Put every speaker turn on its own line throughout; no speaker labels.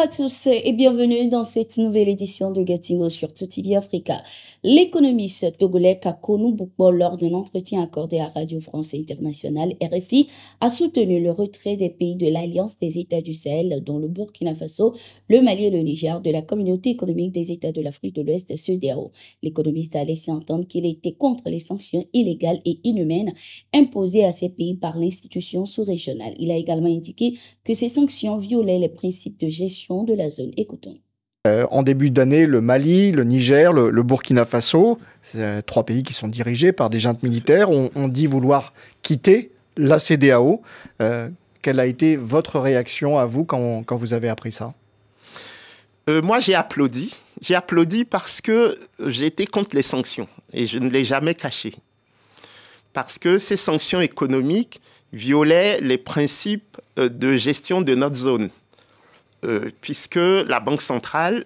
à tous et bienvenue dans cette nouvelle édition de Gatineau sur TV Africa. L'économiste togolais Kakonou Boukbo, lors d'un entretien accordé à Radio France Internationale RFI, a soutenu le retrait des pays de l'Alliance des États du Sahel, dont le Burkina Faso, le Mali et le Niger, de la Communauté économique des États de l'Afrique de l'Ouest, CEDEAO. L'économiste a laissé entendre qu'il était contre les sanctions illégales et inhumaines imposées à ces pays par l'institution sous-régionale. Il a également indiqué que ces sanctions violaient les principes de gestion de la zone. Écoutons.
En début d'année, le Mali, le Niger, le Burkina Faso, c'est trois pays qui sont dirigés par des juntes militaires, ont dit vouloir quitter la CEDEAO. Quelle a été votre réaction à vous quand vous avez appris ça ?
Moi, j'ai applaudi. J'ai applaudi parce que j'étais contre les sanctions et je ne l'ai jamais caché. Parce que ces sanctions économiques violaient les principes de gestion de notre zone. Puisque la Banque centrale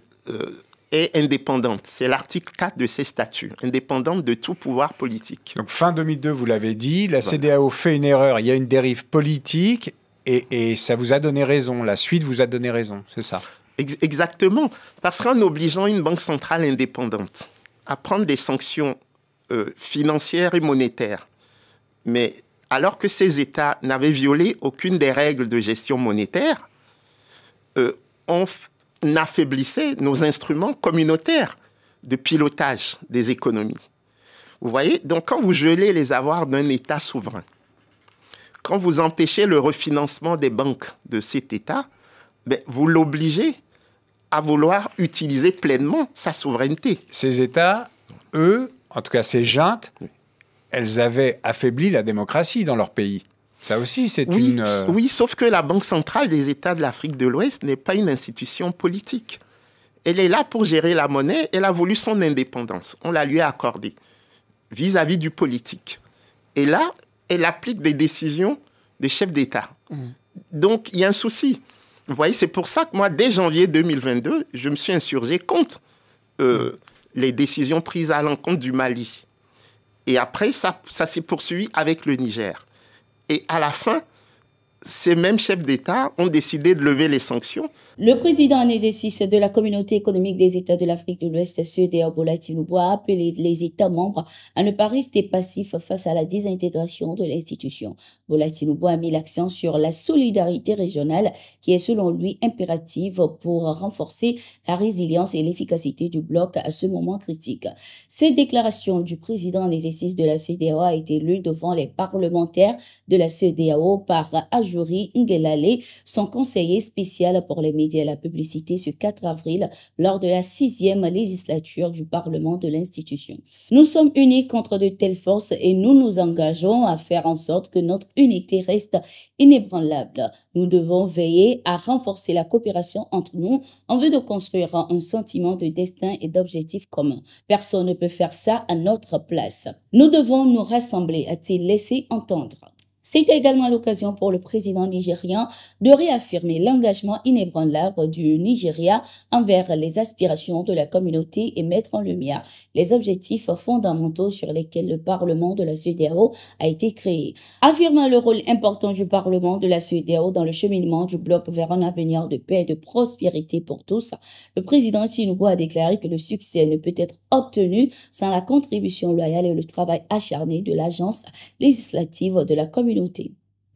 est indépendante. C'est l'article 4 de ses statuts, indépendante de tout pouvoir politique.
Donc fin 2002, vous l'avez dit, la CEDEAO fait une erreur, il y a une dérive politique et ça vous a donné raison, la suite vous a donné raison, c'est ça ?
Exactement, parce qu'en obligeant une banque centrale indépendante à prendre des sanctions financières et monétaires, mais alors que ces États n'avaient violé aucune des règles de gestion monétaire, on affaiblissait nos instruments communautaires de pilotage des économies. Vous voyez ? Donc, quand vous gelez les avoirs d'un État souverain, quand vous empêchez le refinancement des banques de cet État, vous l'obligez à vouloir utiliser pleinement sa souveraineté.
Ces États, eux, en tout cas ces juntes, elles avaient affaibli la démocratie dans leur pays. Ça aussi, c'est une...
Oui, sauf que la Banque centrale des États de l'Afrique de l'Ouest n'est pas une institution politique. Elle est là pour gérer la monnaie. Elle a voulu son indépendance. On la lui a accordée vis-à-vis du politique. Et là, elle applique des décisions des chefs d'État. Donc, il y a un souci. Vous voyez, c'est pour ça que moi, dès janvier 2022, je me suis insurgé contre les décisions prises à l'encontre du Mali. Et après, ça s'est poursuivi avec le Niger. Et à la fin, ces mêmes chefs d'État ont décidé de lever les sanctions.
Le président en exercice de la Communauté économique des États de l'Afrique de l'Ouest, CEDEAO, Bola Tinubu, a appelé les États membres à ne pas rester passifs face à la désintégration de l'institution. Bola Tinubu a mis l'accent sur la solidarité régionale qui est selon lui impérative pour renforcer la résilience et l'efficacité du bloc à ce moment critique. Cette déclaration du président en exercice de la CEDEAO a été lue devant les parlementaires de la CEDEAO par Ajouri Ngelale, son conseiller spécial pour les médias et la publicité ce 4 avril lors de la 6e législature du Parlement de l'institution. Nous sommes unis contre de telles forces et nous nous engageons à faire en sorte que notre unité reste inébranlable. Nous devons veiller à renforcer la coopération entre nous en vue de construire un sentiment de destin et d'objectifs communs. Personne ne peut faire ça à notre place. Nous devons nous rassembler, a-t-il laissé entendre. C'était également l'occasion pour le président nigérien de réaffirmer l'engagement inébranlable du Nigeria envers les aspirations de la communauté et mettre en lumière les objectifs fondamentaux sur lesquels le Parlement de la CEDEAO a été créé. Affirmant le rôle important du Parlement de la CEDEAO dans le cheminement du bloc vers un avenir de paix et de prospérité pour tous, le président Tinubu a déclaré que le succès ne peut être obtenu sans la contribution loyale et le travail acharné de l'agence législative de la communauté.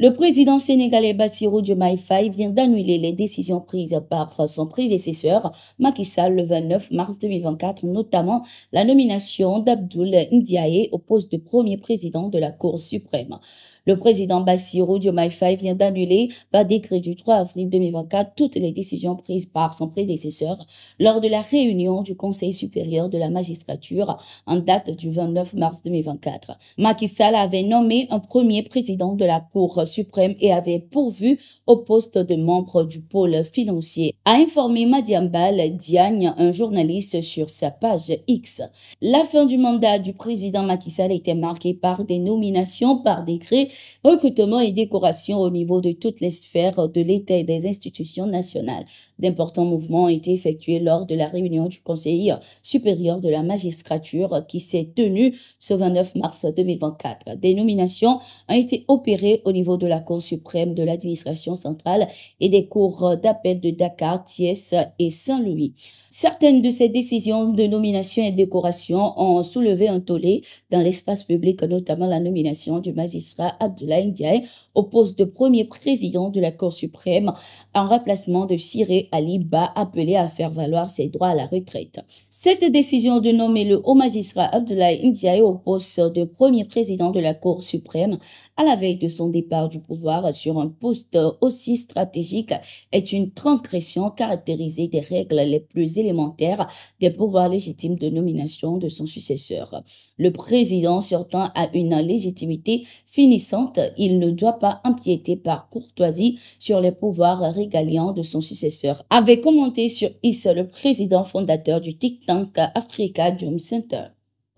Le président sénégalais Bassirou Diomaye Faye vient d'annuler les décisions prises par son prédécesseur Macky Sall le 29 mars 2024, notamment la nomination d'Abdoul Ndiaye au poste de premier président de la Cour suprême. Le président Bassirou Diomaye Faye vient d'annuler par décret du 3 avril 2024 toutes les décisions prises par son prédécesseur lors de la réunion du Conseil supérieur de la magistrature en date du 29 mars 2024. Macky Sall avait nommé un premier président de la Cour suprême et avait pourvu au poste de membre du pôle financier, a informé Madiambal Diagne, un journaliste sur sa page X. La fin du mandat du président Macky Sall était marquée par des nominations par décret recrutement et décoration au niveau de toutes les sphères de l'État et des institutions nationales. D'importants mouvements ont été effectués lors de la réunion du Conseil supérieur de la magistrature qui s'est tenue ce 29 mars 2024. Des nominations ont été opérées au niveau de la Cour suprême de l'administration centrale et des cours d'appel de Dakar, Thiès et Saint-Louis. Certaines de ces décisions de nomination et décoration ont soulevé un tollé dans l'espace public, notamment la nomination du magistrat Abdoulaye Ndiaye au poste de premier président de la Cour suprême en remplacement de Siré Ali Ba, appelé à faire valoir ses droits à la retraite. Cette décision de nommer le haut magistrat Abdoulaye Ndiaye au poste de premier président de la Cour suprême à la veille de son départ du pouvoir sur un poste aussi stratégique est une transgression caractérisée des règles les plus élémentaires des pouvoirs légitimes de nomination de son successeur. Le président sortant a une légitimité finissante. Il ne doit pas empiéter par courtoisie sur les pouvoirs régaliens de son successeur, avait commenté sur X le président fondateur du think tank Africa Jom Center.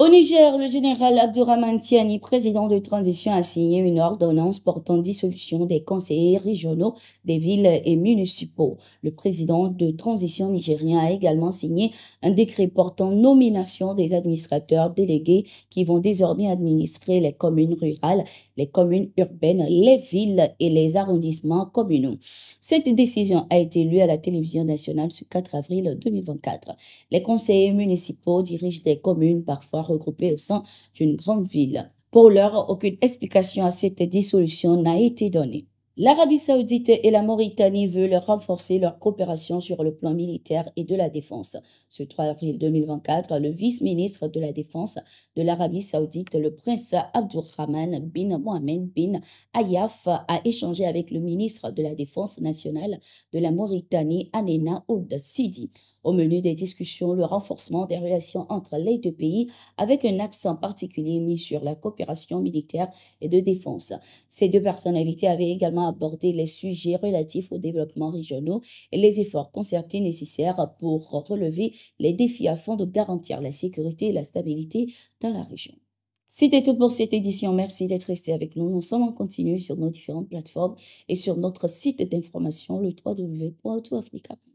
Au Niger, le général Abdourahmane Tiani, président de transition, a signé une ordonnance portant dissolution des conseillers régionaux des villes et municipaux. Le président de transition nigérien a également signé un décret portant nomination des administrateurs délégués qui vont désormais administrer les communes rurales, les communes urbaines, les villes et les arrondissements communaux. Cette décision a été lue à la télévision nationale ce 4 avril 2024. Les conseillers municipaux dirigent des communes parfois regroupés au sein d'une grande ville. Pour l'heure, aucune explication à cette dissolution n'a été donnée. L'Arabie saoudite et la Mauritanie veulent renforcer leur coopération sur le plan militaire et de la défense. Ce 3 avril 2024, le vice-ministre de la Défense de l'Arabie saoudite, le prince Abdurrahman bin Mohamed bin Ayaf, a échangé avec le ministre de la Défense nationale de la Mauritanie, Anena Ould Sidi. Au menu des discussions, le renforcement des relations entre les deux pays avec un accent particulier mis sur la coopération militaire et de défense. Ces deux personnalités avaient également abordé les sujets relatifs au développement régional et les efforts concertés nécessaires pour relever les défis afin de garantir la sécurité et la stabilité dans la région. C'était tout pour cette édition. Merci d'être resté avec nous. Nous sommes en continu sur nos différentes plateformes et sur notre site d'information, le www.autoafrica.com.